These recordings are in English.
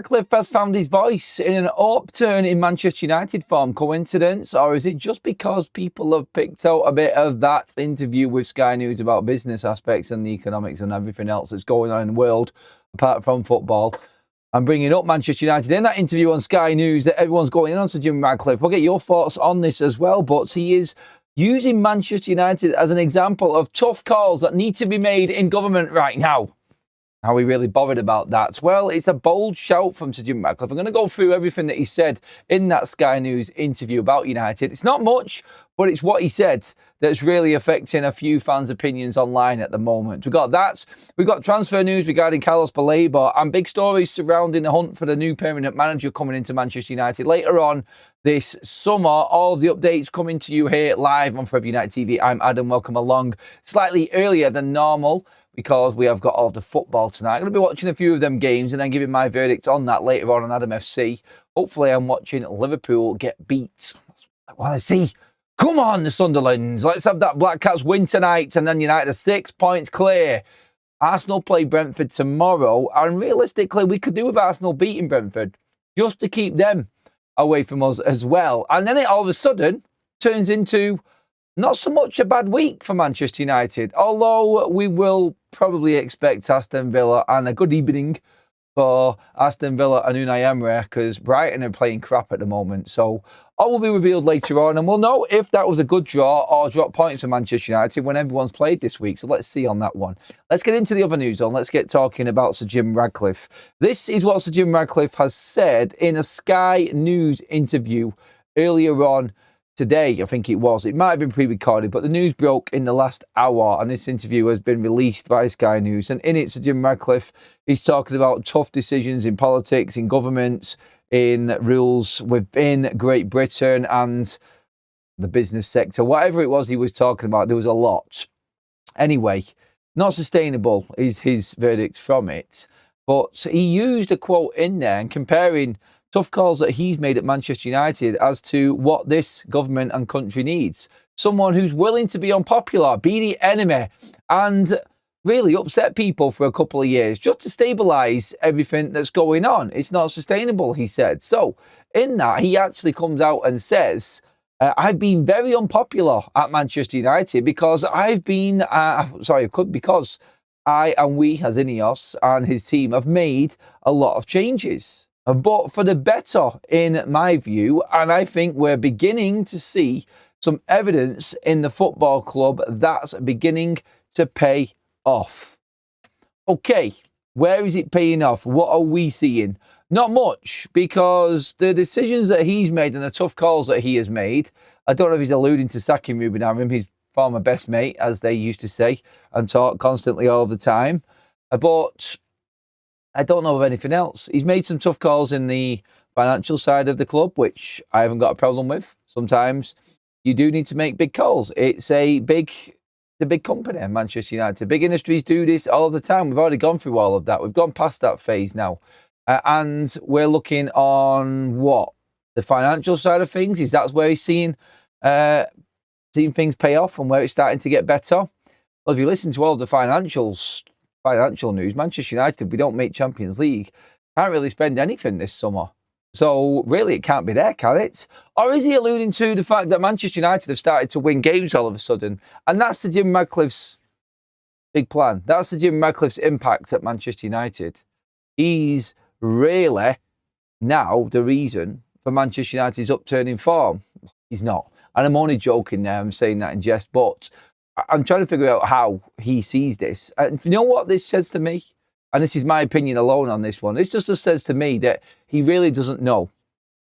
Ratcliffe has found his voice in an upturn in Manchester United form. Coincidence, or is it just because people have picked out a bit of that interview with Sky News about business aspects and the economics and everything else that's going on in the world, apart from football? I'm bringing up Manchester United in that interview on Sky News that everyone's going in on Sir Jim Ratcliffe. We'll get your thoughts on this as well, but he is using Manchester United as an example of tough calls that need to be made in government right now. How he really bothered about that? Well, it's a bold shout from Sir Jim Ratcliffe. I'm going to go through everything that he said in that Sky News interview about United. It's not much, but it's what he said that's really affecting a few fans' opinions online at the moment. We've got that. We've got transfer news regarding Carlos Baleba and big stories surrounding the hunt for the new permanent manager coming into Manchester United later on this summer. All of the updates coming to you here live on Forever United TV. I'm Adam. Welcome along. Slightly earlier than normal, because we have got all of the football tonight. I'm going to be watching a few of them games and then giving my verdict on that later on Adam FC. Hopefully I'm watching Liverpool get beat. That's what I want to see. Come on, the Sunderlands. Let's have that Black Cats win tonight, and then United are 6 points clear. Arsenal play Brentford tomorrow, and realistically we could do with Arsenal beating Brentford just to keep them away from us as well. And then it all of a sudden turns into not so much a bad week for Manchester United, although we will probably expect Aston Villa and a good evening for Aston Villa and Unai Emery, because Brighton are playing crap at the moment. So all will be revealed later on, and we'll know if that was a good draw or drop points for Manchester United when everyone's played this week. So let's see on that one. Let's get into the other news on. Let's get talking about Sir Jim Ratcliffe. This is what Sir Jim Ratcliffe has said in a Sky News interview earlier on today, I think it was. It might have been pre-recorded, but the news broke in the last hour, and this interview has been released by Sky News. And in it, Sir Jim Ratcliffe is talking about tough decisions in politics, in government, in rules within Great Britain and the business sector. Whatever it was he was talking about, there was a lot. Anyway, not sustainable is his verdict from it. But he used a quote in there and comparing tough calls that he's made at Manchester United as to what this government and country needs. Someone who's willing to be unpopular, be the enemy, and really upset people for a couple of years just to stabilise everything that's going on. It's not sustainable, he said. So in that, he actually comes out and says, I've been very unpopular at Manchester United because because I and we as Ineos and his team have made a lot of changes, but for the better in my view. And I think we're beginning to see some evidence in the football club that's beginning to pay off. Okay, where is it paying off? What are we seeing? Not much, because the decisions that he's made and the tough calls that he has made, I don't know if he's alluding to sacking Ruben Amorim, his former best mate, as they used to say and talk constantly all the time. But I don't know of anything else. He's made some tough calls in the financial side of the club, which I haven't got a problem with. Sometimes you do need to make big calls. It's the big company, Manchester United. Big industries do this all the time. We've already gone through all of that. We've gone past that phase now. And we're looking on what? The financial side of things. Is that where he's seeing things pay off and where it's starting to get better? Well, if you listen to all the financial news, Manchester United, we don't make Champions League, can't really spend anything this summer. So really it can't be there, can it? Or is he alluding to the fact that Manchester United have started to win games all of a sudden? And that's the Jim Ratcliffe's big plan. That's the Jim Ratcliffe's impact at Manchester United. He's really now the reason for Manchester United's upturning form. He's not. And I'm only joking there. I'm saying that in jest, but I'm trying to figure out how he sees this. And you know what this says to me? And this is my opinion alone on this one. This just says to me that he really doesn't know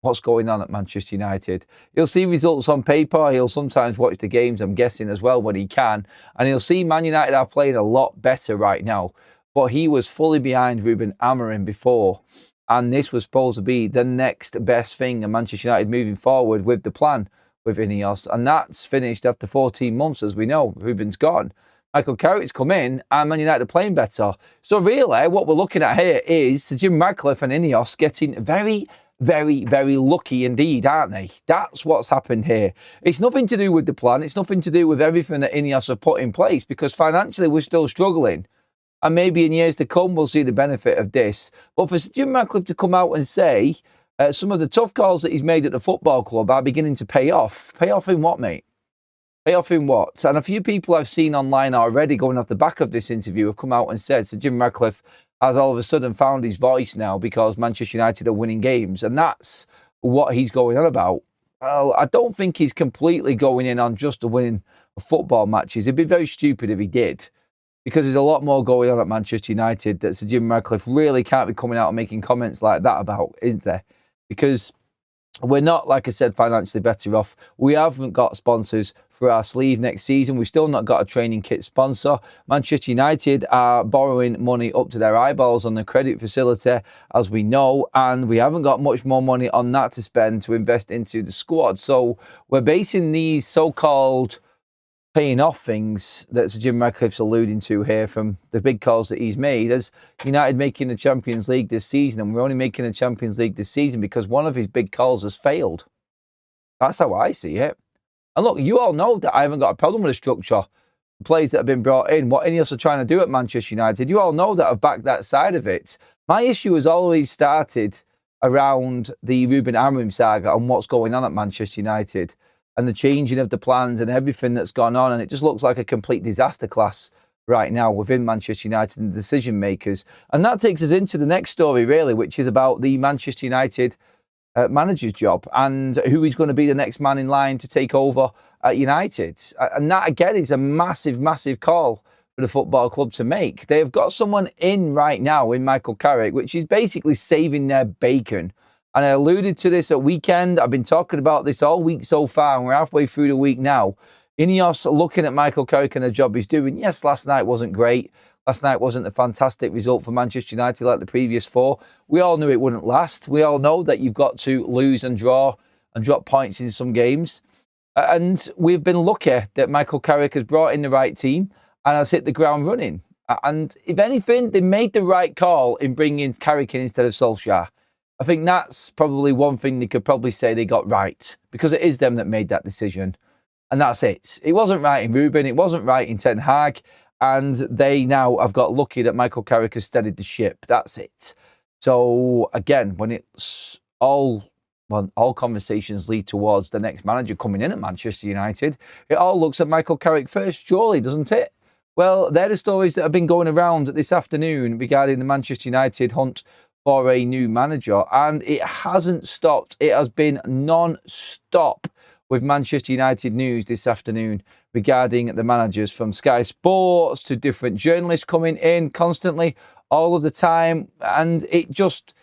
what's going on at Manchester United. He'll see results on paper. He'll sometimes watch the games, I'm guessing, as well when he can. And he'll see Man United are playing a lot better right now. But he was fully behind Ruben Amorim before. And this was supposed to be the next best thing in Manchester United moving forward with the plan with Ineos. And that's finished after 14 months, as we know. Ruben's gone. Michael Carrick's come in and Man United are playing better. So really, what we're looking at here is Sir Jim Ratcliffe and Ineos getting very, very, very lucky indeed, aren't they? That's what's happened here. It's nothing to do with the plan. It's nothing to do with everything that Ineos have put in place, because financially we're still struggling. And maybe in years to come, we'll see the benefit of this. But for Sir Jim Ratcliffe to come out and say some of the tough calls that he's made at the football club are beginning to pay off. Pay off in what, mate? Pay off in what? And a few people I've seen online already going off the back of this interview have come out and said Sir Jim Ratcliffe has all of a sudden found his voice now because Manchester United are winning games. And that's what he's going on about. Well, I don't think he's completely going in on just the winning of football matches. It'd be very stupid if he did, because there's a lot more going on at Manchester United that Sir Jim Ratcliffe really can't be coming out and making comments like that about, isn't there? Because we're not, like I said, financially better off. We haven't got sponsors for our sleeve next season. We've still not got a training kit sponsor. Manchester United are borrowing money up to their eyeballs on the credit facility, as we know, and we haven't got much more money on that to spend to invest into the squad. So we're basing these so-called paying off things that Sir Jim Ratcliffe's alluding to here from the big calls that he's made as United making the Champions League this season. And we're only making the Champions League this season because one of his big calls has failed. That's how I see it. And look, you all know that I haven't got a problem with the structure, the players that have been brought in, what Ineos are trying to do at Manchester United. You all know that I've backed that side of it. My issue has always started around the Ruben Amorim saga and what's going on at Manchester United, and the changing of the plans and everything that's gone on. And it just looks like a complete disaster class right now within Manchester United and the decision makers. And that takes us into the next story, really, which is about the Manchester United manager's job and who is going to be the next man in line to take over at United. And that, again, is a massive, massive call for the football club to make. They have got someone in right now in Michael Carrick, which is basically saving their bacon. And I alluded to this at weekend. I've been talking about this all week so far, and we're halfway through the week now. Ineos looking at Michael Carrick and the job he's doing. Yes, last night wasn't great. Last night wasn't a fantastic result for Manchester United like the previous four. We all knew it wouldn't last. We all know that you've got to lose and draw and drop points in some games. And we've been lucky that Michael Carrick has brought in the right team and has hit the ground running. And if anything, they made the right call in bringing Carrick in instead of Solskjaer. I think that's probably one thing they could probably say they got right, because it is them that made that decision. And that's it. It wasn't right in Ruben. It wasn't right in Ten Hag. And they now have got lucky that Michael Carrick has steadied the ship. That's it. So, again, when it's all conversations lead towards the next manager coming in at Manchester United, it all looks at Michael Carrick first, surely, doesn't it? Well, they're the stories that have been going around this afternoon regarding the Manchester United hunt for a new manager, and it hasn't stopped. It has been non-stop with Manchester United news this afternoon regarding the managers, from Sky Sports to different journalists coming in constantly all of the time, and it just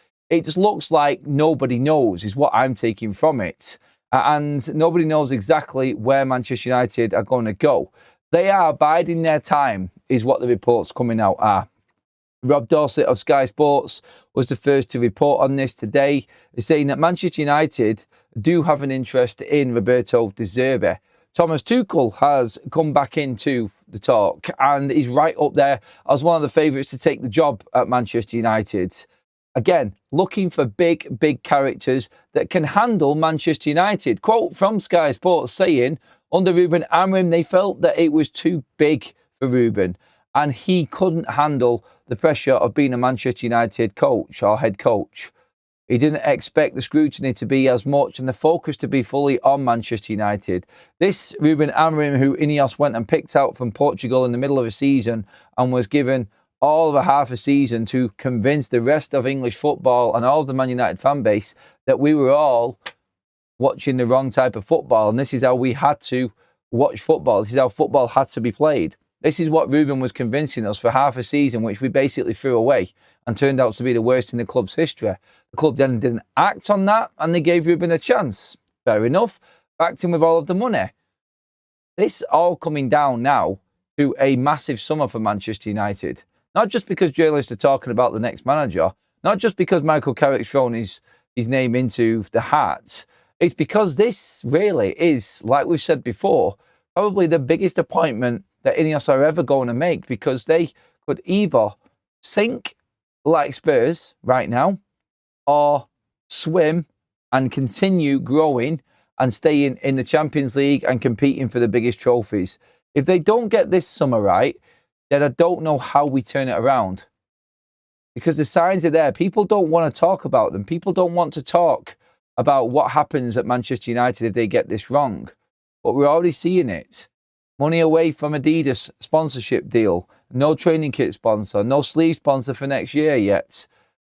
looks like nobody knows is what I'm taking from it, and nobody knows exactly where Manchester United are going to go. They are biding their time is what the reports coming out are. Rob Dorsett of Sky Sports was the first to report on this today, saying that Manchester United do have an interest in Roberto De Zerbi. Thomas Tuchel has come back into the talk and is right up there as one of the favourites to take the job at Manchester United. Again, looking for big, big characters that can handle Manchester United. Quote from Sky Sports saying, under Ruben Amorim, they felt that it was too big for Ruben and he couldn't handle the pressure of being a Manchester United coach or head coach. He didn't expect the scrutiny to be as much and the focus to be fully on Manchester United. This Ruben Amorim, who Ineos went and picked out from Portugal in the middle of a season and was given all of a half a season to convince the rest of English football and all of the Man United fan base that we were all watching the wrong type of football. And this is how we had to watch football. This is how football had to be played. This is what Ruben was convincing us for half a season, which we basically threw away and turned out to be the worst in the club's history. The club then didn't act on that and they gave Ruben a chance. Fair enough. Backed him with all of the money. This all coming down now to a massive summer for Manchester United. Not just because journalists are talking about the next manager, not just because Michael Carrick's thrown his name into the hat. It's because this really is, like we've said before, probably the biggest appointment that Ineos are ever going to make, because they could either sink like Spurs right now or swim and continue growing and staying in the Champions League and competing for the biggest trophies. If they don't get this summer right, then I don't know how we turn it around. Because the signs are there. People don't want to talk about them. People don't want to talk about what happens at Manchester United if they get this wrong. But we're already seeing it. Money away from Adidas sponsorship deal. No training kit sponsor. No sleeve sponsor for next year yet.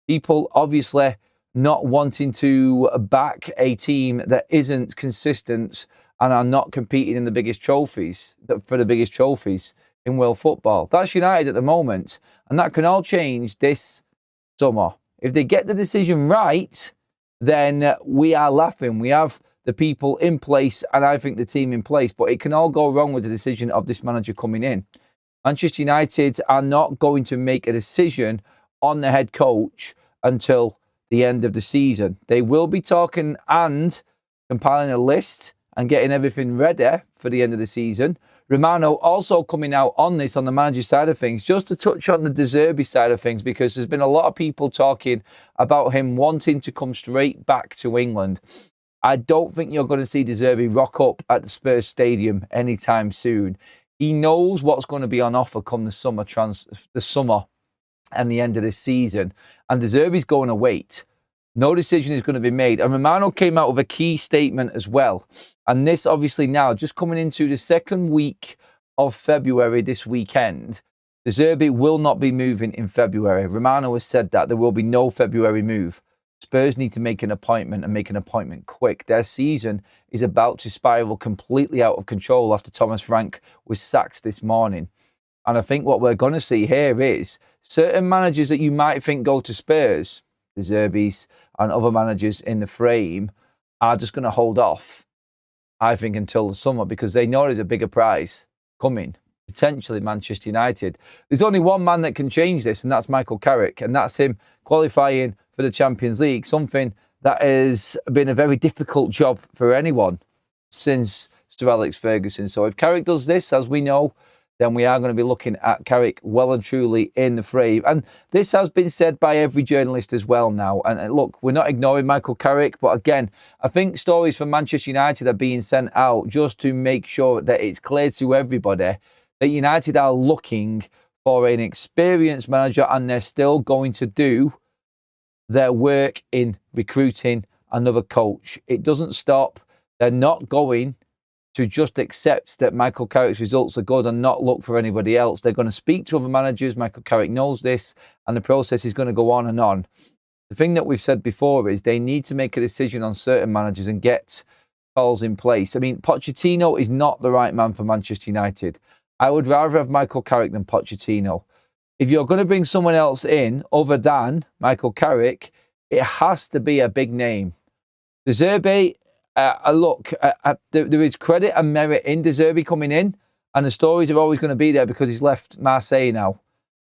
People obviously not wanting to back a team that isn't consistent and are not competing in the biggest trophies, for the biggest trophies in world football. That's United at the moment. And that can all change this summer. If they get the decision right, then we are laughing. We have the people in place and I think the team in place. But it can all go wrong with the decision of this manager coming in. Manchester United are not going to make a decision on the head coach until the end of the season. They will be talking and compiling a list and getting everything ready for the end of the season. Romano also coming out on this on the manager side of things, just to touch on the De Zerbi side of things, because there's been a lot of people talking about him wanting to come straight back to England. I don't think you're going to see De Zerbi rock up at the Spurs Stadium anytime soon. He knows what's going to be on offer come the summer and the end of this season. And De Zerbi's going to wait. No decision is going to be made. And Romano came out with a key statement as well. And this obviously now, just coming into the second week of February this weekend, De Zerbi will not be moving in February. Romano has said that there will be no February move. Spurs need to make an appointment and make an appointment quick. Their season is about to spiral completely out of control after Thomas Frank was sacked this morning. And I think what we're going to see here is certain managers that you might think go to Spurs, the Zerbi's and other managers in the frame, are just going to hold off, I think, until the summer because they know there's a bigger prize coming, potentially Manchester United. There's only one man that can change this, and that's Michael Carrick, and that's him qualifying for the Champions League, something that has been a very difficult job for anyone since Sir Alex Ferguson. So if Carrick does this, as we know, then we are going to be looking at Carrick well and truly in the frame. And this has been said by every journalist as well now. And look, we're not ignoring Michael Carrick, but again, I think stories from Manchester United are being sent out just to make sure that it's clear to everybody that United are looking for an experienced manager and they're still going to do their work in recruiting another coach. It doesn't stop. They're not going to just accept that Michael Carrick's results are good and not look for anybody else. They're going to speak to other managers. Michael Carrick knows this, and the process is going to go on and on. The thing that we've said before is they need to make a decision on certain managers and get calls in place. I mean, Pochettino is not the right man for Manchester United. I would rather have Michael Carrick than Pochettino. If you're going to bring someone else in other than Michael Carrick, it has to be a big name. De Zerbi, there is credit and merit in De Zerbi coming in, and the stories are always going to be there because he's left Marseille now,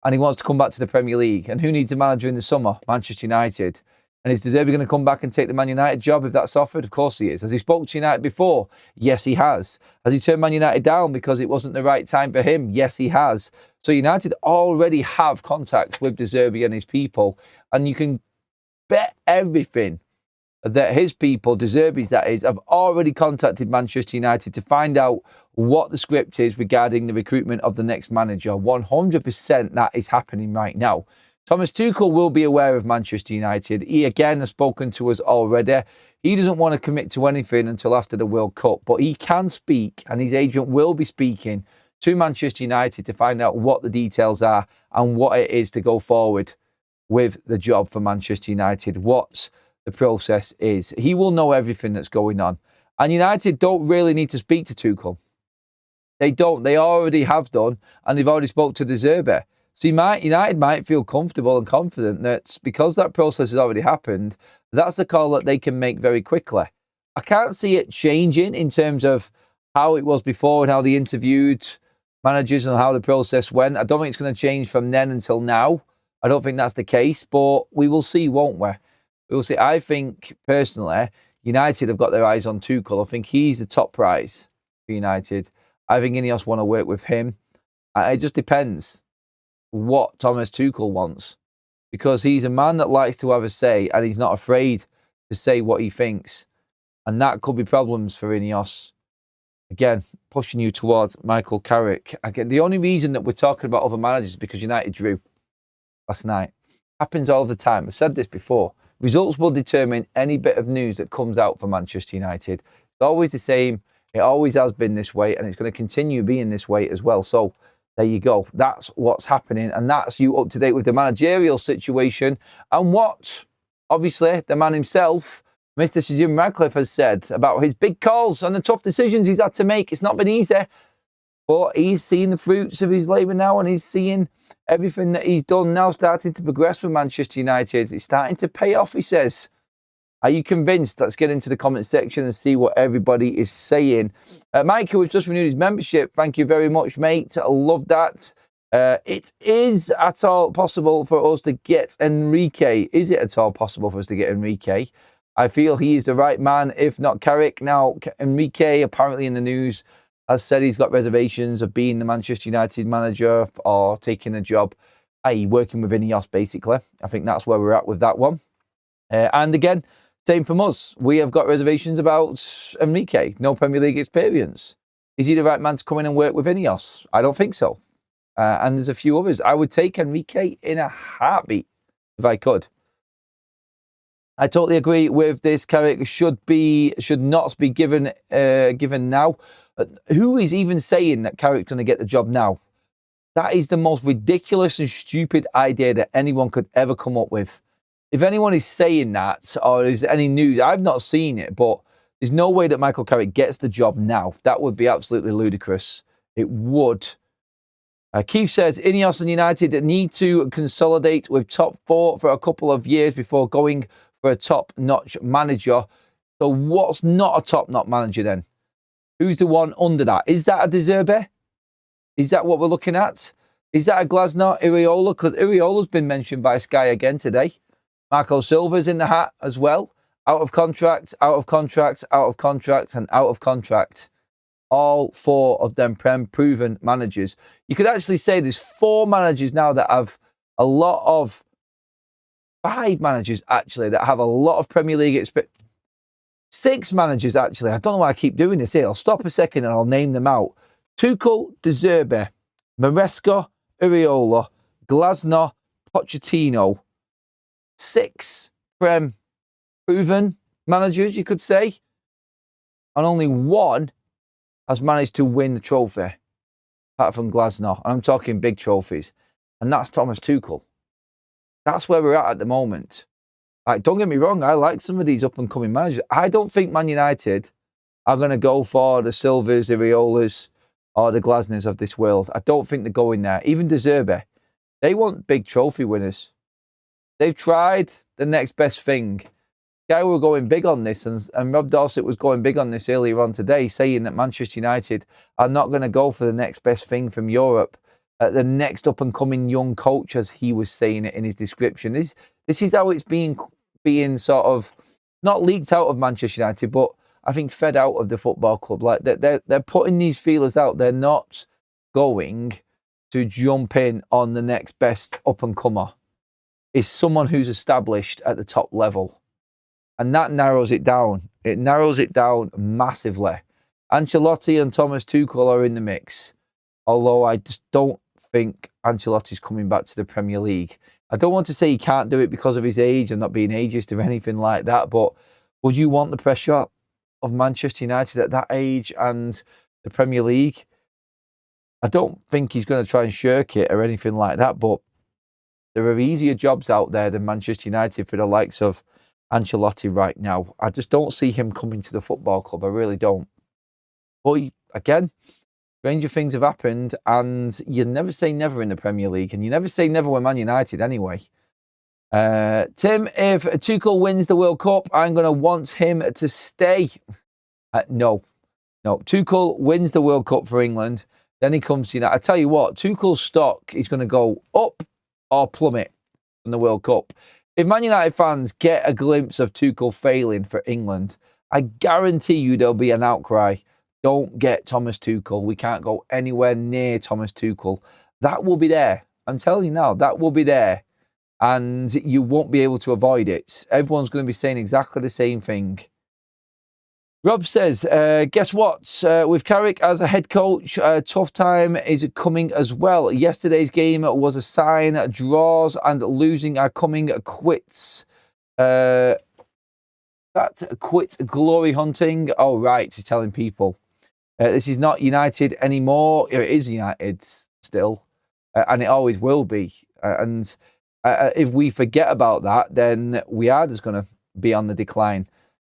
and he wants to come back to the Premier League. And who needs a manager in the summer? Manchester United. And is De Zerbi going to come back and take the Man United job if that's offered? Of course he is. Has he spoken to United before? Yes, he has. Has he turned Man United down because it wasn't the right time for him? Yes, he has. So United already have contacts with De Zerbi and his people, and you can bet everything that his people, De Zerbi's that is, have already contacted Manchester United to find out what the script is regarding the recruitment of the next manager. 100% that is happening right now. Thomas Tuchel will be aware of Manchester United. He, again, has spoken to us already. He doesn't want to commit to anything until after the World Cup, but he can speak, and his agent will be speaking to Manchester United to find out what the details are and what it is to go forward with the job for Manchester United, what the process is. He will know everything that's going on. And United don't really need to speak to Tuchel. They don't. They already have done, and they've already spoke to De Zerbi. So United might feel comfortable and confident that because that process has already happened, that's a call that they can make very quickly. I can't see it changing in terms of how it was before and how they interviewed managers and how the process went. I don't think it's going to change from then until now. I don't think that's the case, but we will see, won't we? We will see. I think, personally, United have got their eyes on Tuchel. I think he's the top prize for United. I think Ineos want to work with him. It just depends what Thomas Tuchel wants, because he's a man that likes to have a say and he's not afraid to say what he thinks. And that could be problems for Ineos again, pushing you towards Michael Carrick. Again, the only reason that we're talking about other managers is because United drew last night. Happens all the time. I've said this before. Results will determine any bit of news that comes out for Manchester United. It's always the same. It always has been this way, and it's going to continue being this way as well. So there you go. That's what's happening, and that's you up to date with the managerial situation and what, obviously, the man himself, Mr. Sir Jim Ratcliffe, has said about his big calls and the tough decisions he's had to make. It's not been easy, but he's seeing the fruits of his labour now, and he's seeing everything that he's done now starting to progress with Manchester United. It's starting to pay off, he says. Are you convinced? Let's get into the comment section and see what everybody is saying. Mike, who has just renewed his membership, thank you very much, mate. I love that. It is at all possible for us to get Enrique. Is it at all possible for us to get Enrique? I feel he is the right man, if not Carrick. Now, Enrique, apparently in the news, has said he's got reservations of being the Manchester United manager or taking a job, i.e. working with Ineos, basically. I think that's where we're at with that one. And again, same from us. We have got reservations about Enrique. No Premier League experience. Is he the right man to come in and work with Ineos? I don't think so. And there's a few others. I would take Enrique in a heartbeat if I could. I totally agree with this. Carrick should not be given now. Who is even saying that Carrick's going to get the job now? That is the most ridiculous and stupid idea that anyone could ever come up with. If anyone is saying that, or is there any news, I've not seen it, but there's no way that Michael Carrick gets the job now. That would be absolutely ludicrous. It would. Keith says, Ineos and United need to consolidate with top four for a couple of years before going for a top-notch manager. So what's not a top-notch manager then? Who's the one under that? Is that a De Zerbi? Is that what we're looking at? Is that a Glasner, Iraola? Because Iraola's been mentioned by Sky again today. Marco Silva's in the hat as well. Out of contract, out of contract, out of contract, and out of contract. All four of them proven managers. You could actually say there's 4 managers now that have a lot of... 5 managers, actually, that have a lot of Premier League experience. 6 managers, actually. I don't know why I keep doing this here. I'll stop a second and I'll name them out. Tuchel, De Zerbi, Maresca, Iraola, Glasner, Pochettino. 6 proven managers, you could say. And only 1 has managed to win the trophy, apart from Glasner. And I'm talking big trophies. And that's Thomas Tuchel. That's where we're at the moment. Like, don't get me wrong, I like some of these up-and-coming managers. I don't think Man United are going to go for the Silvers, the Iraolas, or the Glasners of this world. I don't think they're going there. Even De Zerbi. They want big trophy winners. They've tried the next best thing. Guy were going big on this, and Rob Dorset was going big on this earlier on today, saying that Manchester United are not going to go for the next best thing from Europe. The next up-and-coming young coach, as he was saying it in his description. This is how it's being sort of not leaked out of Manchester United, but I think fed out of the football club. Like they're putting these feelers out. They're not going to jump in on the next best up-and-comer. Is someone who's established at the top level. And that narrows it down. It narrows it down massively. Ancelotti and Thomas Tuchel are in the mix. Although I just don't think Ancelotti's coming back to the Premier League. I don't want to say he can't do it because of his age and not being ageist or anything like that, but would you want the pressure of Manchester United at that age and the Premier League? I don't think he's going to try and shirk it or anything like that, but there are easier jobs out there than Manchester United for the likes of Ancelotti right now. I just don't see him coming to the football club. I really don't. But again, stranger things have happened, and you never say never in the Premier League, and you never say never with Man United anyway. Tim, if Tuchel wins the World Cup, I'm going to want him to stay. No. Tuchel wins the World Cup for England, then he comes to United. I tell you what, Tuchel's stock is going to go up or plummet in the World Cup. If Man United fans get a glimpse of Tuchel failing for England, I guarantee you there'll be an outcry. Don't get Thomas Tuchel. We can't go anywhere near Thomas Tuchel. That will be there. I'm telling you now, that will be there. And you won't be able to avoid it. Everyone's going to be saying exactly the same thing. Rob says, guess what? With Carrick as a head coach, tough time is coming as well. Yesterday's game was a sign. Draws and losing are coming. Quits. That quit glory hunting. Oh, right. He's telling people. This is not United anymore. It is United still. And it always will be. And if we forget about that, then we are just going to be on the decline.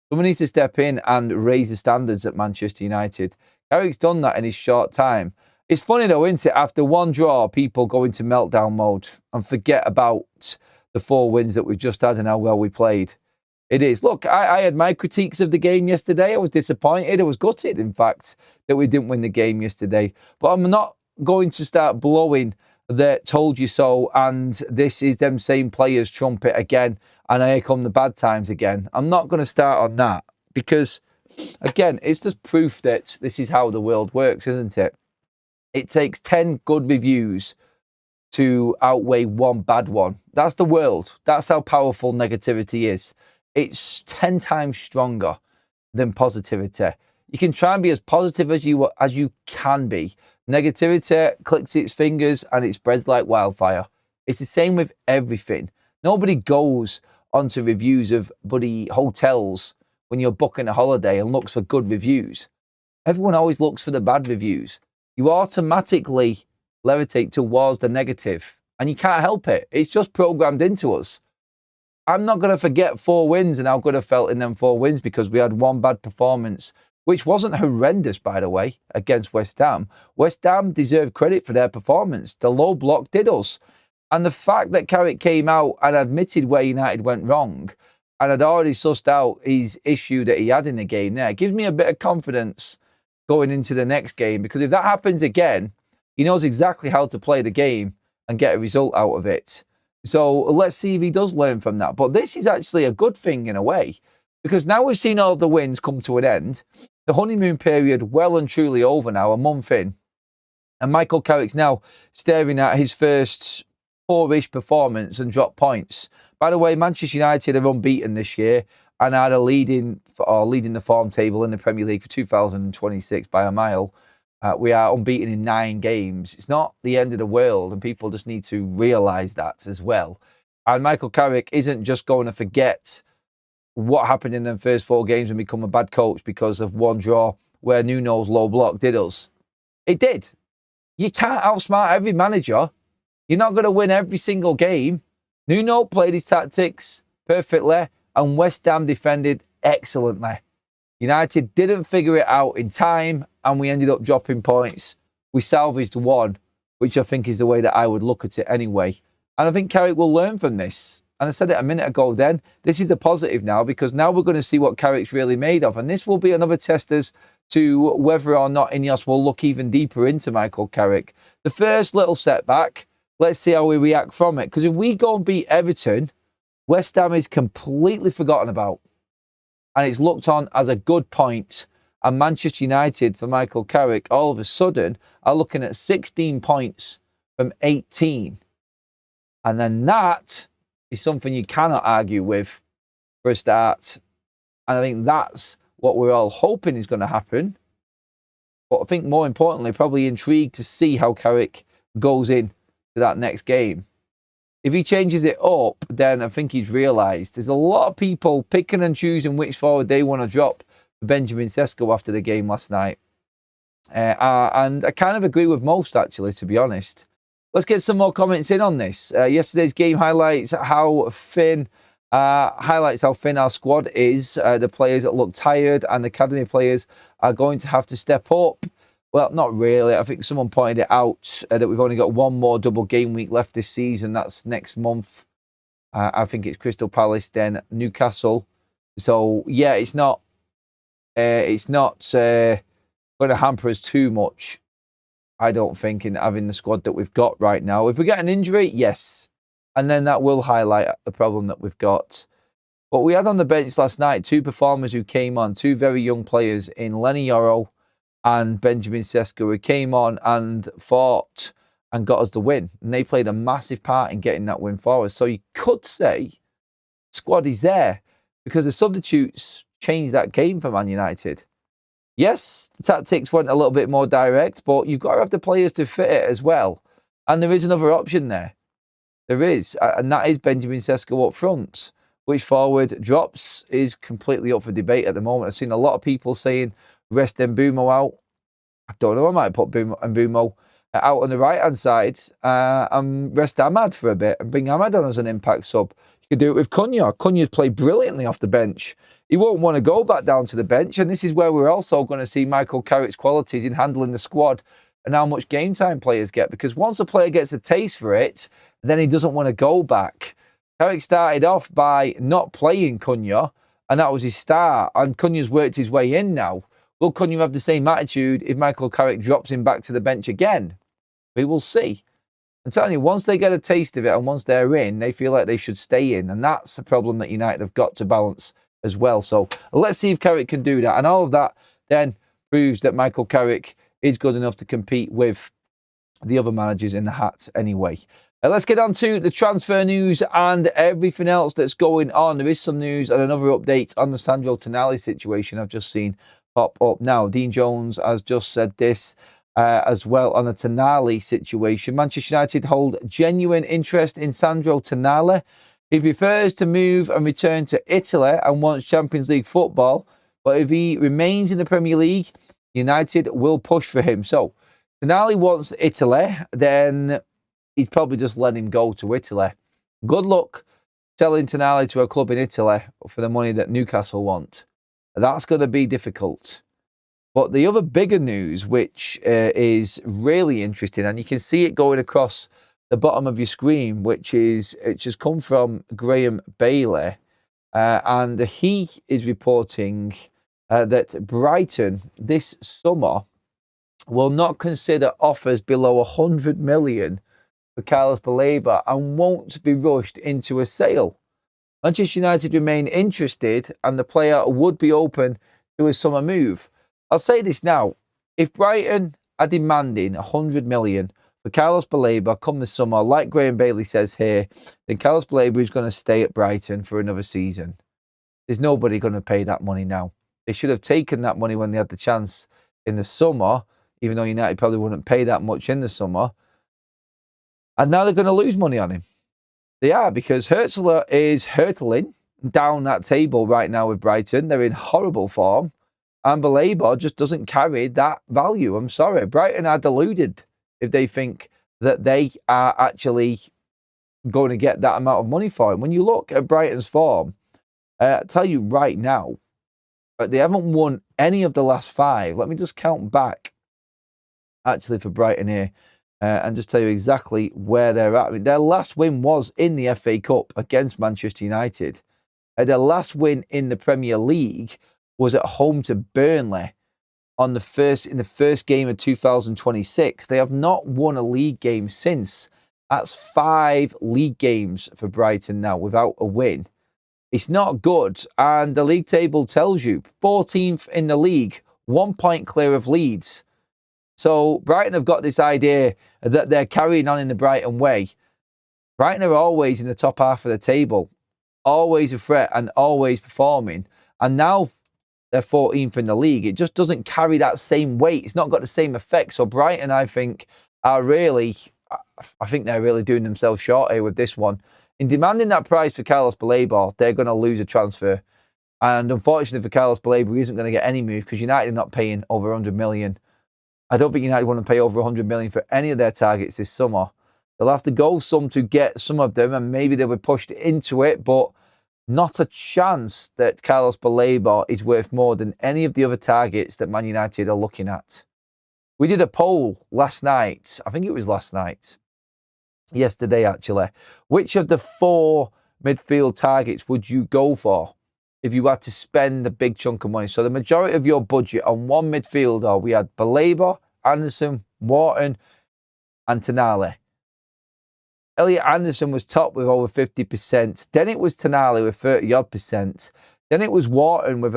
Someone needs to step in and raise the standards at Manchester United. Carrick's done that in his short time. It's funny though, isn't it? After one draw, people go into meltdown mode and forget about the 4 wins that we've just had and how well we played. It is. Look, I had my critiques of the game yesterday. I was disappointed. I was gutted, in fact, that we didn't win the game yesterday. But I'm not going to start blowing the told you so and this is them same players trumpet again and here come the bad times again. I'm not going to start on that because, again, it's just proof that this is how the world works, isn't it? It takes 10 good reviews to outweigh 1 bad one. That's the world. That's how powerful negativity is. It's 10 times stronger than positivity. You can try and be as positive as you can be. Negativity clicks its fingers and it spreads like wildfire. It's the same with everything. Nobody goes onto reviews of bloody hotels when you're booking a holiday and looks for good reviews. Everyone always looks for the bad reviews. You automatically levitate towards the negative and you can't help it. It's just programmed into us. I'm not going to forget 4 wins and how good I felt in them 4 wins because we had 1 bad performance, which wasn't horrendous, by the way, against West Ham. West Ham deserved credit for their performance. The low block did us. And the fact that Carrick came out and admitted where United went wrong and had already sussed out his issue that he had in the game there gives me a bit of confidence going into the next game, because if that happens again, he knows exactly how to play the game and get a result out of it. So let's see if he does learn from that. But this is actually a good thing in a way, because now we've seen all of the wins come to an end. The honeymoon period well and truly over now, a month in. And Michael Carrick's now staring at his first poorish performance and drop points. By the way, Manchester United are unbeaten this year and are leading the form table in the Premier League for 2026 by a mile. We are unbeaten in 9 games. It's not the end of the world, and people just need to realise that as well. And Michael Carrick isn't just going to forget what happened in them first 4 games and become a bad coach because of 1 draw where Nuno's low block did us. It did. You can't outsmart every manager. You're not going to win every single game. Nuno played his tactics perfectly, and West Ham defended excellently. United didn't figure it out in time, and we ended up dropping points. We salvaged 1, which I think is the way that I would look at it anyway. And I think Carrick will learn from this. And I said it a minute ago then, this is the positive now, because now we're going to see what Carrick's really made of. And this will be another test as to whether or not Ineos will look even deeper into Michael Carrick. The first little setback, let's see how we react from it. Because if we go and beat Everton, West Ham is completely forgotten about. And it's looked on as a good point. And Manchester United, for Michael Carrick, all of a sudden are looking at 16 points from 18. And then that is something you cannot argue with for a start. And I think that's what we're all hoping is going to happen. But I think more importantly, probably intrigued to see how Carrick goes in to that next game. If he changes it up, then I think he's realised there's a lot of people picking and choosing which forward they want to drop for Benjamin Sesko after the game last night. And I kind of agree with most, actually, to be honest. Let's get some more comments in on this. Yesterday's game highlights how thin our squad is. The players that look tired and the academy players are going to have to step up. Well, not really. I think someone pointed it out that we've only got 1 more double game week left this season. That's next month. I think it's Crystal Palace, then Newcastle. So yeah, it's not going to hamper us too much, I don't think, in having the squad that we've got right now. If we get an injury, yes. And then that will highlight the problem that we've got. But we had on the bench last night 2 performers who came on, 2 very young players in Lenny Yoro and Benjamin Sesko, who came on and fought and got us the win. And they played a massive part in getting that win for us. So you could say squad is there because the substitutes change that game for Man United. Yes, the tactics went a little bit more direct, but you've got to have the players to fit it as well. And there is another option there. There is, and that is Benjamin Sesko up front. Which forward drops is completely up for debate at the moment. I've seen a lot of people saying rest Mbeumo out. I don't know, I might put Mbeumo out on the right-hand side and rest Ahmad for a bit and bring Ahmad on as an impact sub. You could do it with Cunha. Cunha's played brilliantly off the bench. He won't want to go back down to the bench, and this is where we're also going to see Michael Carrick's qualities in handling the squad and how much game time players get, because once a player gets a taste for it, then he doesn't want to go back. Carrick started off by not playing Cunha, and that was his start, and Cunha's worked his way in now. Will Cunha have the same attitude if Michael Carrick drops him back to the bench again? We will see. I'm telling you, once they get a taste of it and once they're in, they feel like they should stay in, and that's the problem that United have got to balance as well. So let's see if Carrick can do that, and all of that then proves that Michael Carrick is good enough to compete with the other managers in the hat anyway. Let's get on to the transfer news and everything else that's going on. There is some news and another update on the Sandro Tonali situation I've just seen pop up now. Dean Jones has just said this as well on the Tonali situation. Manchester United hold genuine interest in Sandro Tonali. He prefers to move and return to Italy and wants Champions League football. But if he remains in the Premier League, United will push for him. So, Tonali wants Italy, then he'd probably just let him go to Italy. Good luck selling Tonali to a club in Italy for the money that Newcastle want. That's going to be difficult. But the other bigger news, which is really interesting, and you can see it going across the bottom of your screen, which is it just come from Graham Bailey, and he is reporting that Brighton this summer will not consider offers below 100 million for Carlos Baleba and won't be rushed into a sale. Manchester United remain interested and the player would be open to a summer move. I'll say this now, if Brighton are demanding 100 million for Carlos Baleba come the summer, like Graham Bailey says here, then Carlos Baleba is going to stay at Brighton for another season. There's nobody going to pay that money now. They should have taken that money when they had the chance in the summer, even though United probably wouldn't pay that much in the summer. And now they're going to lose money on him. They are, because Hurtler is hurtling down that table right now with Brighton. They're in horrible form. And Baleba just doesn't carry that value. I'm sorry. Brighton are deluded if they think that they are actually going to get that amount of money for him. When you look at Brighton's form, I tell you right now, they haven't won any of the last 5. Let me just count back, actually, for Brighton here, and just tell you exactly where they're at. I mean, their last win was in the FA Cup against Manchester United. Their last win in the Premier League was at home to Burnley in the first game of 2026. They have not won a league game since. That's 5 league games for Brighton now without a win. It's not good, and the league table tells you 14th in the league, 1 point clear of Leeds. So Brighton have got this idea that they're carrying on in the Brighton way. Brighton are always in the top half of the table, always a threat and always performing. And now they're 14th in the league. It just doesn't carry that same weight. It's not got the same effect. So Brighton, I think, they're really doing themselves short here with this one. In demanding that price for Carlos Baleba, they're going to lose a transfer. And unfortunately for Carlos Baleba, he isn't going to get any move because United are not paying over 100 million. I don't think United want to pay over 100 million for any of their targets this summer. They'll have to go some to get some of them, and maybe they'll be pushed into it, but not a chance that Carlos Baleba is worth more than any of the other targets that Man United are looking at. We did a poll last night. I think it was last night. Yesterday, actually. Which of the 4 midfield targets would you go for if you had to spend a big chunk of money? So the majority of your budget on one midfielder, we had Baleba, Anderson, Wharton, and Tonali. Elliot Anderson was top with over 50%. Then it was Tonali with 30-odd%. Then it was Wharton with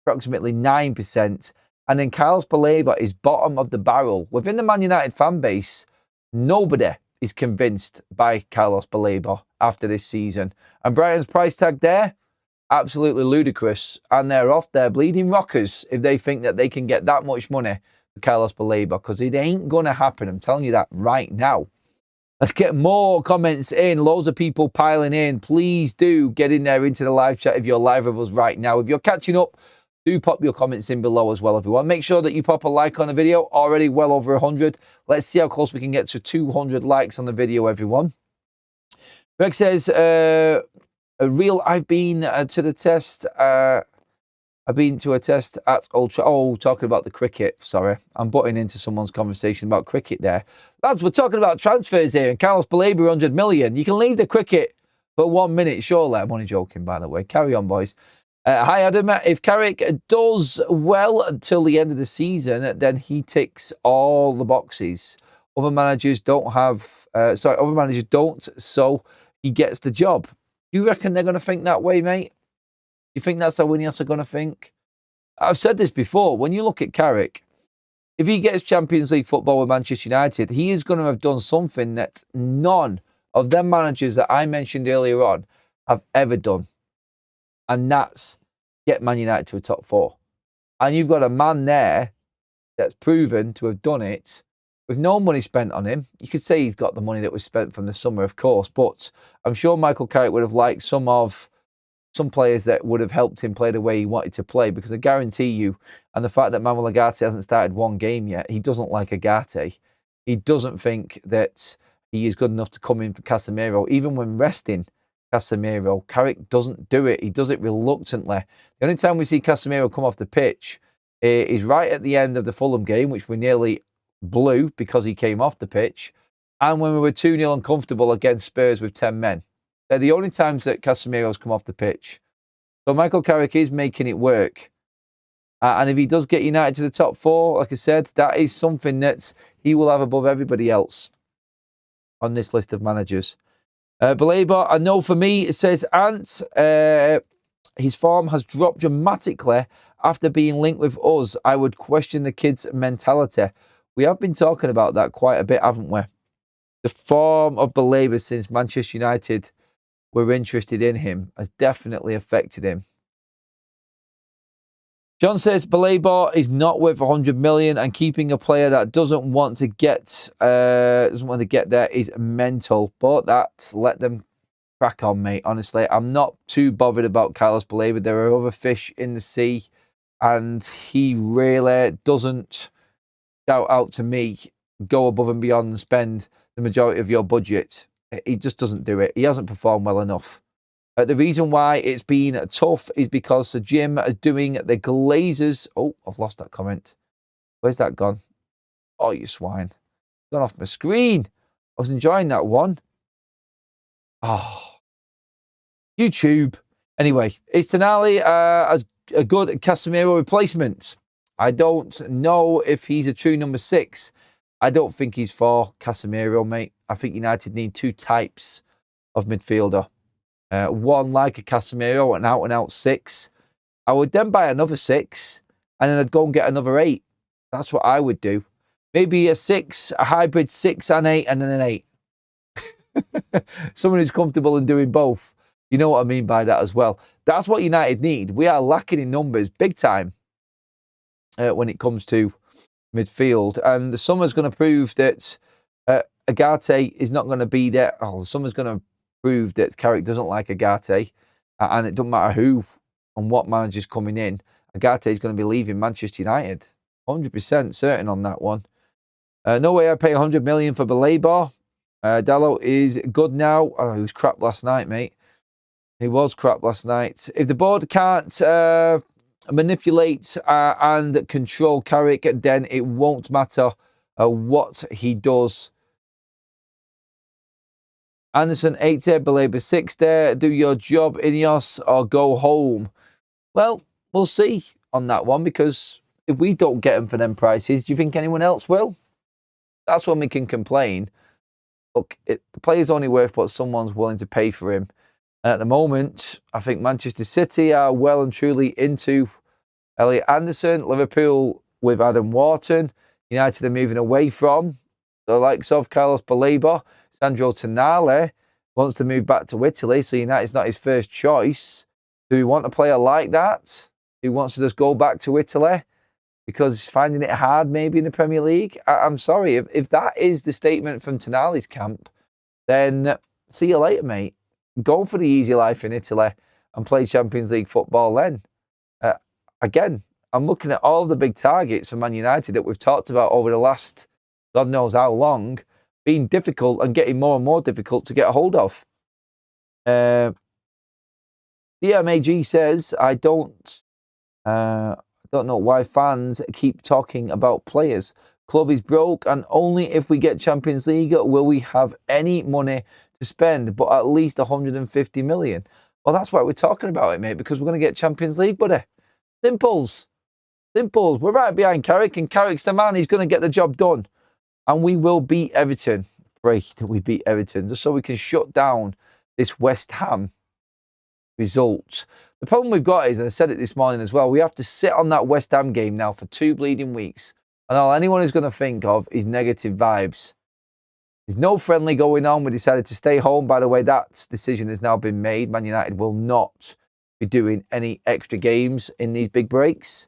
approximately 9%. And then Carlos Baleba is bottom of the barrel. Within the Man United fan base, nobody is convinced by Carlos Baleba after this season. And Brighton's price tag there, absolutely ludicrous, and they're off their bleeding rockers if they think that they can get that much money for Carlos Baleba, because it ain't going to happen. I'm telling you that right now. Let's get more comments in. Loads of people piling in. Please do get in there into the live chat if you're live with us right now. If you're catching up, do pop your comments in below as well, everyone. Make sure that you pop a like on the video. Already well over 100. Let's see how close we can get to 200 likes on the video, everyone. Greg says, I've been to the test. I've been to a test at Old Trafford. Oh, talking about the cricket. Sorry. I'm butting into someone's conversation about cricket there. Lads, we're talking about transfers here, and Carlos Baleba, 100 million. You can leave the cricket for 1 minute, surely. I'm only joking, by the way. Carry on, boys. Hi, Adam. If Carrick does well until the end of the season, then he ticks all the boxes. Other managers don't have... other managers don't, so he gets the job. Do you reckon they're going to think that way, mate? You think that's how Ineos are going to think? I've said this before. When you look at Carrick, if he gets Champions League football with Manchester United, he is going to have done something that none of them managers that I mentioned earlier on have ever done. And that's get Man United to a top four. And you've got a man there that's proven to have done it with no money spent on him. You could say he's got the money that was spent from the summer, of course, but I'm sure Michael Carrick would have liked some players that would have helped him play the way he wanted to play, because I guarantee you, and the fact that Manuel Ugarte hasn't started one game yet, he doesn't like Ugarte. He doesn't think that he is good enough to come in for Casemiro. Even when resting Casemiro, Carrick doesn't do it. He does it reluctantly. The only time we see Casemiro come off the pitch is right at the end of the Fulham game, which we nearly blew because he came off the pitch, and when we were 2-0 uncomfortable against Spurs with 10 men. They're the only times that Casemiro's come off the pitch. So Michael Carrick is making it work. And if he does get United to the top four, like I said, that is something that he will have above everybody else on this list of managers. Baleba, I know for me, it says Ant, his form has dropped dramatically after being linked with us. I would question the kid's mentality. We have been talking about that quite a bit, haven't we? The form of Baleba since Manchester United were interested in him has definitely affected him. John says Baleba is not worth 100 million, and keeping a player that doesn't want to get there is mental. But that's let them crack on, mate. Honestly, I'm not too bothered about Carlos Baleba. There are other fish in the sea, and he really doesn't shout out to me, go above and beyond and spend the majority of your budget. He just doesn't do it. He hasn't performed well enough. The reason why it's been tough is because Sir Jim is doing the Glazers. Oh, I've lost that comment. Where's that gone? Oh, you swine. Gone off my screen. I was enjoying that one. Oh, YouTube. Anyway, is Tonali as a good Casemiro replacement? I don't know if he's a true number 6. I don't think he's for Casemiro, mate. I think United need two types of midfielder. One like a Casemiro, an out-and-out 6. I would then buy another 6, and then I'd go and get another 8. That's what I would do. Maybe a 6, a hybrid 6 and 8, and then an 8. Someone who's comfortable in doing both. You know what I mean by that as well. That's what United need. We are lacking in numbers big time when it comes to midfield. And the summer's going to prove that Ugarte is not going to be there. Oh, the summer's going to prove that Carrick doesn't like Ugarte. And it doesn't matter who and what manager's coming in. Ugarte is going to be leaving Manchester United. 100% certain on that one. No way I pay 100 million for Baleba. Dallo is good now. Oh, he was crap last night, mate. He was crap last night. If the board can't manipulate and control Carrick, then it won't matter what he does. Anderson 8 there, Baleba 6 there. Do your job, Ineos, or go home. Well, we'll see on that one, because if we don't get him for them prices, do you think anyone else will? That's when we can complain. Look, the player's only worth what someone's willing to pay for him. And at the moment, I think Manchester City are well and truly into Elliot Anderson. Liverpool with Adam Wharton. United are moving away from the likes of Carlos Baleba. Sandro Tonali wants to move back to Italy, so United's not his first choice. Do we want a player like that who wants to just go back to Italy because he's finding it hard maybe in the Premier League? I'm sorry. If that is the statement from Tonali's camp, then see you later, mate. Go for the easy life in Italy and play Champions League football then. Again, I'm looking at all of the big targets for Man United that we've talked about over the last God knows how long, being difficult and getting more and more difficult to get a hold of. DMAG says, I don't know why fans keep talking about players. Club is broke, and only if we get Champions League will we have any money to spend, but at least 150 million. Well, that's why we're talking about it, mate, because we're going to get Champions League, buddy. Simples. We're right behind Carrick, and Carrick's the man. He's going to get the job done. And we will beat Everton. Pray that we beat Everton, just so we can shut down this West Ham result. The problem we've got is, and I said it this morning as well, we have to sit on that West Ham game now for 2 bleeding weeks. And all anyone is going to think of is negative vibes. There's no friendly going on. We decided to stay home. By the way, that decision has now been made. Man United will not be doing any extra games in these big breaks.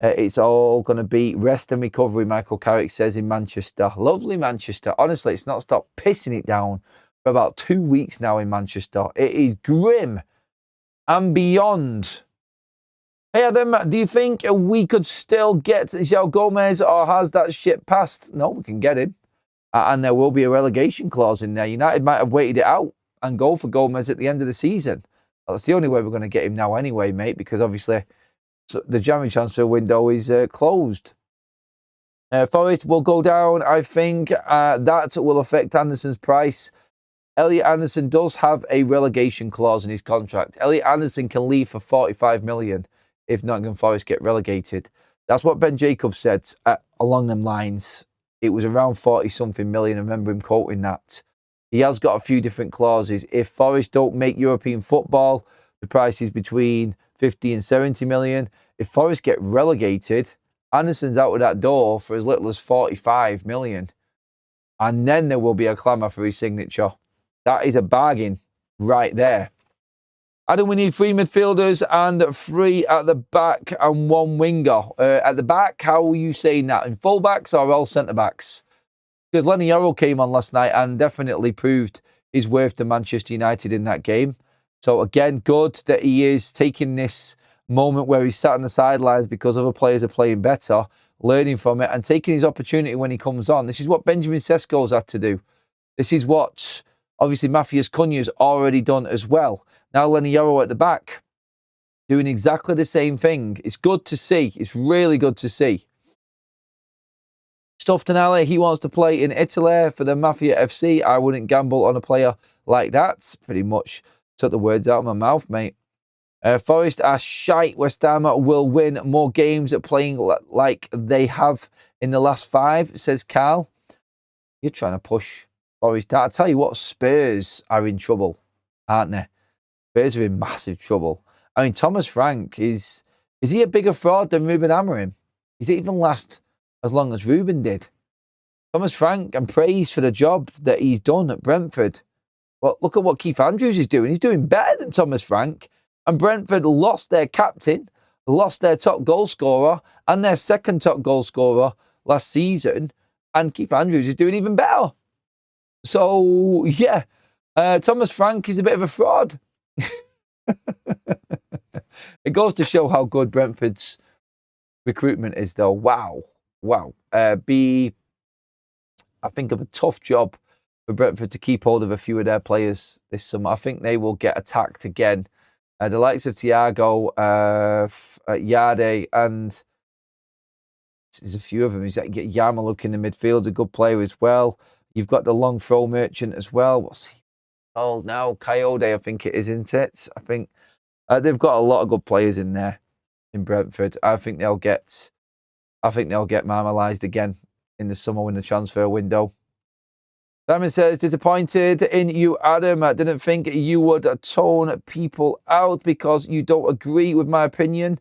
It's all going to be rest and recovery, Michael Carrick says, in Manchester. Lovely Manchester. Honestly, it's not stopped pissing it down for about 2 weeks now in Manchester. It is grim and beyond. Hey, Adam, do you think we could still get João Gomez, or has that shit passed? No, we can get him. And there will be a relegation clause in there. United might have waited it out and go for Gomez at the end of the season. That's the only way we're going to get him now anyway, mate, because obviously the January transfer window is closed. Forest will go down. I think that will affect Anderson's price. Elliot Anderson does have a relegation clause in his contract. Elliot Anderson can leave for 45 million if Nottingham Forest get relegated. That's what Ben Jacobs said along them lines. It was around 40-something million. I remember him quoting that. He has got a few different clauses. If Forest don't make European football, the price is between 50 and 70 million. If Forest get relegated, Anderson's out of that door for as little as 45 million. And then there will be a clamour for his signature. That is a bargain right there. Adam, we need 3 midfielders and 3 at the back and 1 winger. At the back, how are you saying that? In full-backs or all centre-backs? Because Lenny Yoro came on last night and definitely proved his worth to Manchester United in that game. So again, good that he is taking this moment where he's sat on the sidelines because other players are playing better, learning from it and taking his opportunity when he comes on. This is what Benjamin Sesko's had to do. This is what, obviously, Matthias Cunha's already done as well. Now Lenny Yoro at the back, doing exactly the same thing. It's good to see. It's really good to see. Stuff Tonali, he wants to play in Italy for the Mafia FC. I wouldn't gamble on a player like that. Pretty much took the words out of my mouth, mate. Forest are shite. West Ham will win more games at playing like they have in the last 5, says Carl. You're trying to push Forest. I tell you what, Spurs are in trouble, aren't they? Spurs are in massive trouble. I mean, Thomas Frank, is he a bigger fraud than Ruben Amorim? He didn't even last as long as Ruben did. Thomas Frank, and praise for the job that he's done at Brentford. But look at what Keith Andrews is doing. He's doing better than Thomas Frank. And Brentford lost their captain, lost their top goal scorer, and their second top goal scorer last season. And Keith Andrews is doing even better. So, yeah, Thomas Frank is a bit of a fraud. It goes to show how good Brentford's recruitment is, though. Wow. I think of a tough job for Brentford to keep hold of a few of their players this summer. I think they will get attacked again. The likes of Thiago, Yade, and there's a few of them. He's like Yarmouk in the midfield, a good player as well. You've got the long throw merchant as well. What's he called now? Coyote, I think it is, isn't it? I think they've got a lot of good players in there in Brentford. I think they'll get marmalised again in the summer when the transfer window. Simon says, disappointed in you, Adam. I didn't think you would tone people out because you don't agree with my opinion.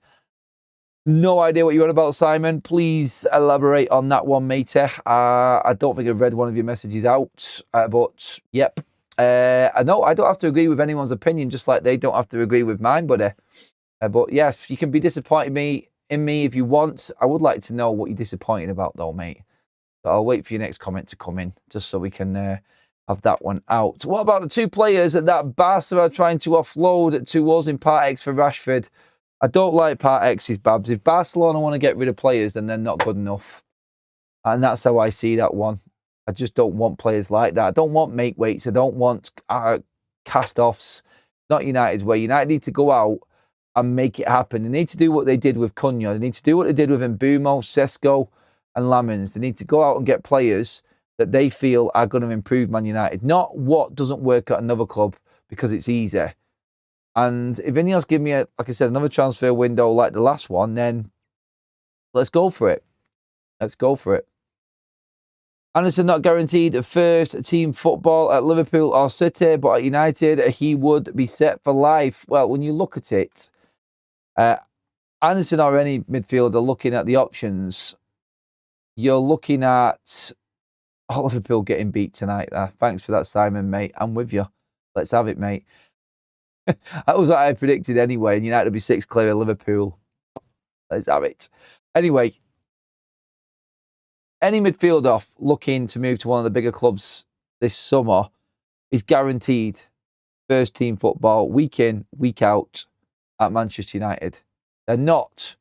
No idea what you're on about, Simon. Please elaborate on that one, matey. I don't think I've read one of your messages out, but yep, I know I don't have to agree with anyone's opinion, just like they don't have to agree with mine, buddy. But yes, you can be disappointed in me if you want. I would like to know what you're disappointed about, though, mate. So I'll wait for your next comment to come in, just so we can have that one out. What about the two players that Barca are trying to offload to us in Part X for Rashford? I don't like Part X's, Babs. If Barcelona want to get rid of players, then they're not good enough. And that's how I see that one. I just don't want players like that. I don't want make weights. I don't want cast-offs. Not United's way. United need to go out and make it happen. They need to do what they did with Cunha. They need to do what they did with Mbumo, Sesko, and Lamens. They need to go out and get players that they feel are going to improve Man United. Not what doesn't work at another club because it's easy. And if Ineos give me, like I said, another transfer window like the last one, then let's go for it. Let's go for it. Anderson not guaranteed first team football at Liverpool or City, but at United he would be set for life. Well, when you look at it, Anderson or any midfielder looking at the options, you're looking at Liverpool getting beat tonight. Thanks for that, Simon, mate. I'm with you. Let's have it, mate. That was what I predicted anyway, and United will be 6 clear of Liverpool. Let's have it. Anyway, any midfielder looking to move to one of the bigger clubs this summer is guaranteed first team football week in, week out at Manchester United. They're not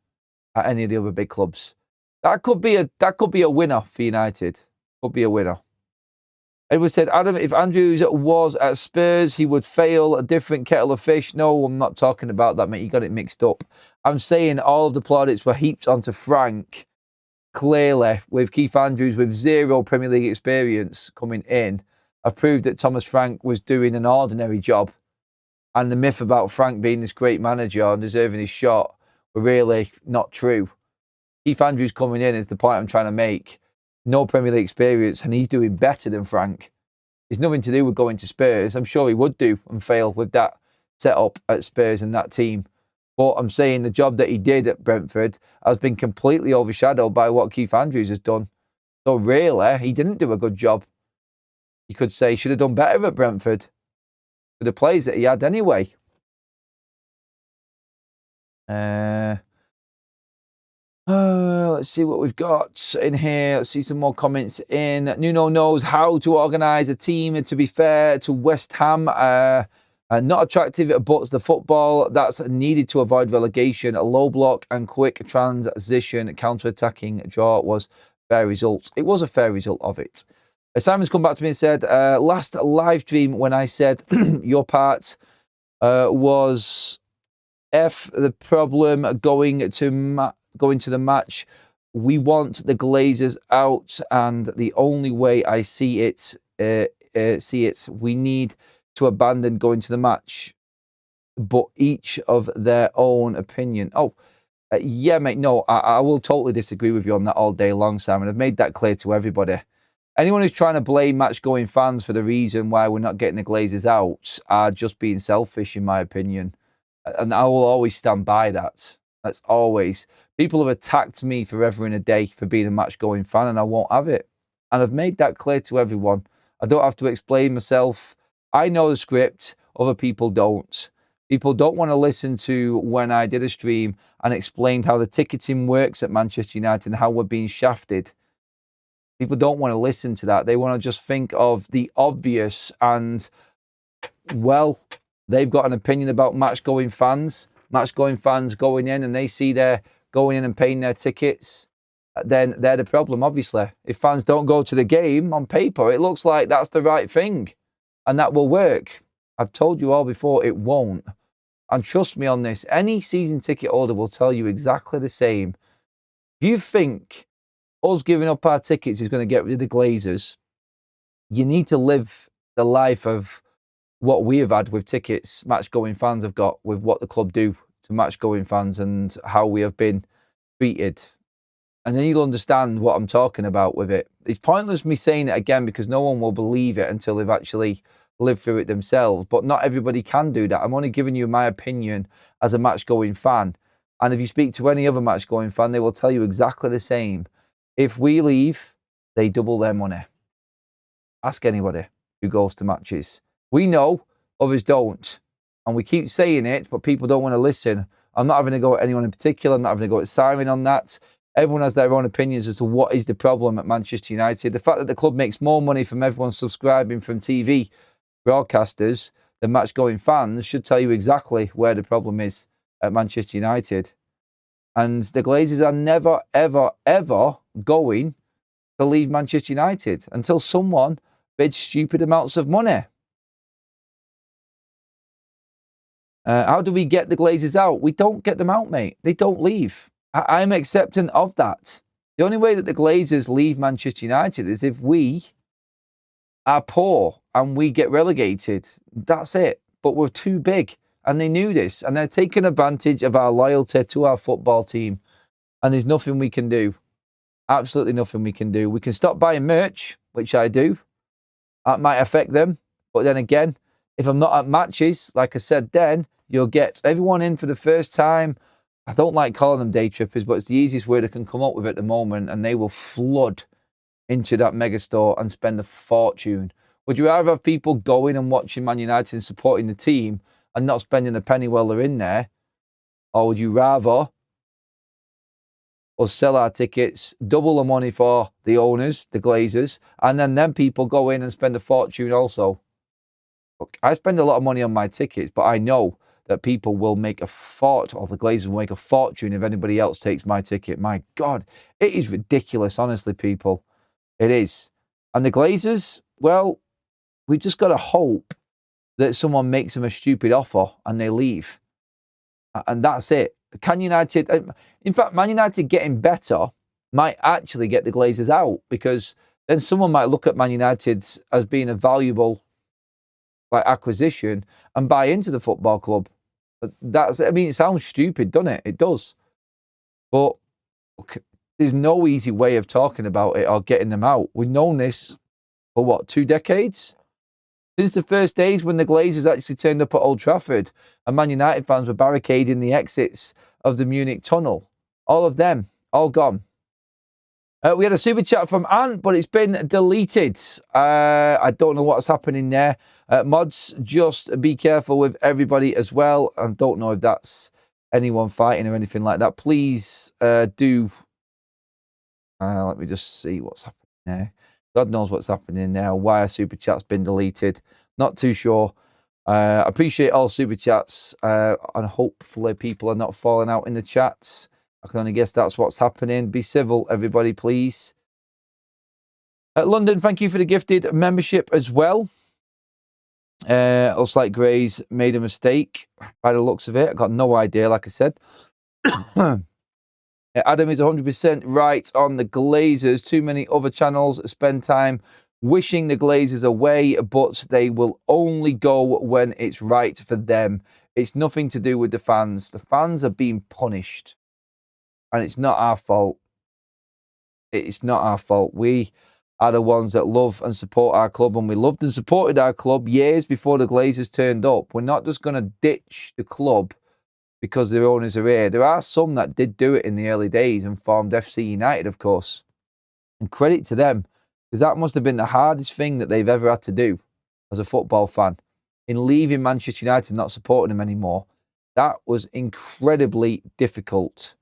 at any of the other big clubs. That could be a winner for United. Could be a winner. Edward said, Adam, if Andrews was at Spurs, he would fail. A different kettle of fish. No, I'm not talking about that, mate. You got it mixed up. I'm saying all of the plaudits were heaped onto Frank, clearly, with Keith Andrews with 0 Premier League experience coming in. I've proved that Thomas Frank was doing an ordinary job. And the myth about Frank being this great manager and deserving his shot were really not true. Keith Andrews coming in is the point I'm trying to make. No Premier League experience, and he's doing better than Frank. It's nothing to do with going to Spurs. I'm sure he would do and fail with that setup at Spurs and that team. But I'm saying the job that he did at Brentford has been completely overshadowed by what Keith Andrews has done. So really, he didn't do a good job. You could say he should have done better at Brentford for the players that he had anyway. Let's see what we've got in here. Let's see some more comments in. Nuno knows how to organise a team. To be fair to West Ham, not attractive, but the football that's needed to avoid relegation. A low block and quick transition, counter-attacking draw was fair result. It was a fair result of it. Simon's come back to me and said, last live stream when I said your part was F the problem going to the match. We want the Glazers out, and the only way I see it, we need to abandon going to the match, but each of their own opinion. Yeah, mate, no, I will totally disagree with you on that all day long, Simon. I've made that clear to everybody. Anyone who's trying to blame match-going fans for the reason why we're not getting the Glazers out are just being selfish, in my opinion. And I will always stand by that. That's always. People have attacked me forever and a day for being a match-going fan, and I won't have it. And I've made that clear to everyone. I don't have to explain myself. I know the script. Other people don't. People don't want to listen to when I did a stream and explained how the ticketing works at Manchester United and how we're being shafted. People don't want to listen to that. They want to just think of the obvious and, well, they've got an opinion about match-going fans. Match-going fans going in and they see they're going in and paying their tickets, then they're the problem, obviously. If fans don't go to the game, on paper, it looks like that's the right thing and that will work. I've told you all before, it won't. And trust me on this, any season ticket holder will tell you exactly the same. If you think us giving up our tickets is going to get rid of the Glazers, you need to live the life of what we have had with tickets match-going fans have got with what the club do to match-going fans and how we have been treated. And then you'll understand what I'm talking about with it. It's pointless me saying it again because no one will believe it until they've actually lived through it themselves. But not everybody can do that. I'm only giving you my opinion as a match-going fan. And if you speak to any other match-going fan, they will tell you exactly the same. If we leave, they double their money. Ask anybody who goes to matches. We know, others don't. And we keep saying it, but people don't want to listen. I'm not having to go at anyone in particular. I'm not having to go at Simon on that. Everyone has their own opinions as to what is the problem at Manchester United. The fact that the club makes more money from everyone subscribing from TV broadcasters than match-going fans should tell you exactly where the problem is at Manchester United. And the Glazers are never, ever, ever going to leave Manchester United until someone bids stupid amounts of money. How do we get the Glazers out? We don't get them out, mate. They don't leave. I'm accepting of that. The only way that the Glazers leave Manchester United is if we are poor and we get relegated. That's it. But we're too big. And they knew this. And they're taking advantage of our loyalty to our football team. And there's nothing we can do. Absolutely nothing we can do. We can stop buying merch, which I do. That might affect them. But then again, if I'm not at matches, like I said then, you'll get everyone in for the first time. I don't like calling them day trippers, but it's the easiest word I can come up with at the moment. And they will flood into that megastore and spend a fortune. Would you rather have people going and watching Man United and supporting the team and not spending a penny while they're in there? Or would you rather us sell our tickets, double the money for the owners, the Glazers, and then them people go in and spend a fortune also? Look, I spend a lot of money on my tickets, but I know that people will make a fortune, or the Glazers will make a fortune if anybody else takes my ticket. My God, it is ridiculous, honestly, people. It is. And the Glazers, well, we just got to hope that someone makes them a stupid offer and they leave. And that's it. Can United, in fact, Man United getting better might actually get the Glazers out, because then someone might look at Man United as being a valuable acquisition and buy into the football club. That's, I mean, it sounds stupid, doesn't it? It does. But look, there's no easy way of talking about it or getting them out. We've known this for what, 2 decades? Since the first days when the Glazers actually turned up at Old Trafford and Man United fans were barricading the exits of the Munich tunnel. All of them, all gone. We had a super chat from Ant, but it's been deleted. I don't know what's happening there. Mods, just be careful with everybody as well. I don't know if that's anyone fighting or anything like that. Please do. Let me just see what's happening there. God knows what's happening now. Why a super chat's been deleted. Not too sure. Appreciate all super chats. And hopefully people are not falling out in the chats. I can only guess that's what's happening. Be civil, everybody, please. London, thank you for the gifted membership as well. Looks like Gray's made a mistake by the looks of it. I got no idea, like I said. Adam is 100% right on the Glazers. Too many other channels spend time wishing the Glazers away, but they will only go when it's right for them. It's nothing to do with the fans. The fans are being punished. And it's not our fault. It's not our fault. We are the ones that love and support our club. And we loved and supported our club years before the Glazers turned up. We're not just going to ditch the club because their owners are here. There are some that did do it in the early days and formed FC United, of course. And credit to them, because that must have been the hardest thing that they've ever had to do as a football fan. In leaving Manchester United and not supporting them anymore, that was incredibly difficult.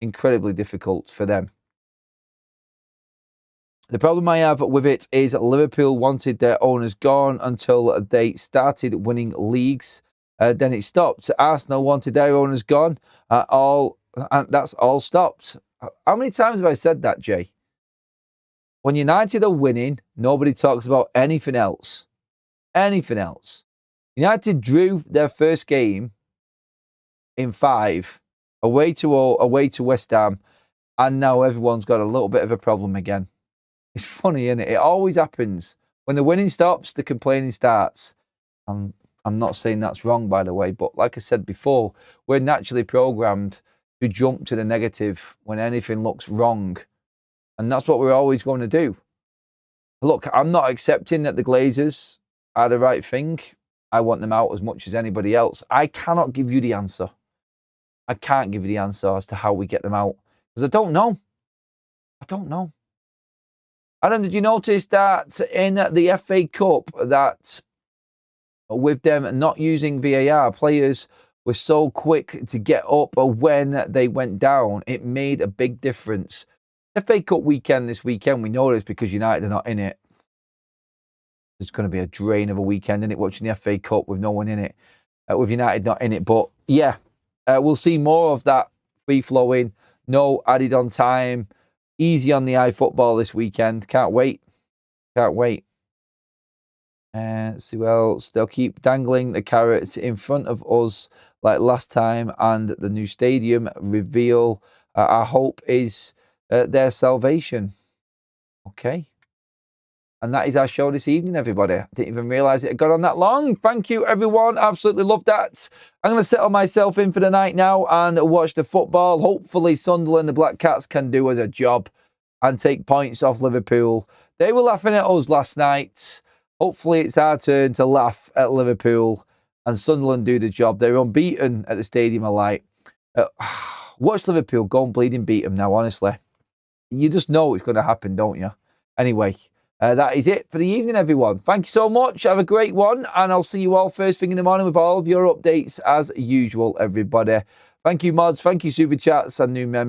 Incredibly difficult for them. The problem I have with it is Liverpool wanted their owners gone until they started winning leagues. Then it stopped. Arsenal wanted their owners gone. And that's all stopped. How many times have I said that, Jay? When United are winning, nobody talks about anything else. Anything else. United drew their first game in 5 away to West Ham, and now everyone's got a little bit of a problem again. It's funny, isn't it? It always happens. When the winning stops, the complaining starts. I'm not saying that's wrong, by the way, but like I said before, we're naturally programmed to jump to the negative when anything looks wrong. And that's what we're always going to do. Look, I'm not accepting that the Glazers are the right thing. I want them out as much as anybody else. I cannot give you the answer. I can't give you the answer as to how we get them out, because I don't know. I don't know. Adam, did you notice that in the FA Cup that with them not using VAR, players were so quick to get up when they went down. It made a big difference. FA Cup weekend this weekend, we know this because United are not in it. It's going to be a drain of a weekend, isn't it, watching the FA Cup with no one in it, with United not in it. But yeah, we'll see more of that free-flowing, no added on time, easy on the eye football this weekend. Can't wait. Can't wait. See who else. They'll keep dangling the carrots in front of us like last time, and the new stadium reveal. Our hope is their salvation. Okay. And that is our show this evening, everybody. I didn't even realise it had gone on that long. Thank you, everyone. Absolutely love that. I'm going to settle myself in for the night now and watch the football. Hopefully, Sunderland, the Black Cats, can do us a job and take points off Liverpool. They were laughing at us last night. Hopefully, it's our turn to laugh at Liverpool and Sunderland do the job. They're unbeaten at the Stadium of Light. Watch Liverpool go and bleed and beat them now, honestly. You just know it's going to happen, don't you? Anyway. That is it for the evening, everyone. Thank you so much. Have a great one. And I'll see you all first thing in the morning with all of your updates as usual, everybody. Thank you, mods. Thank you, super chats and new members.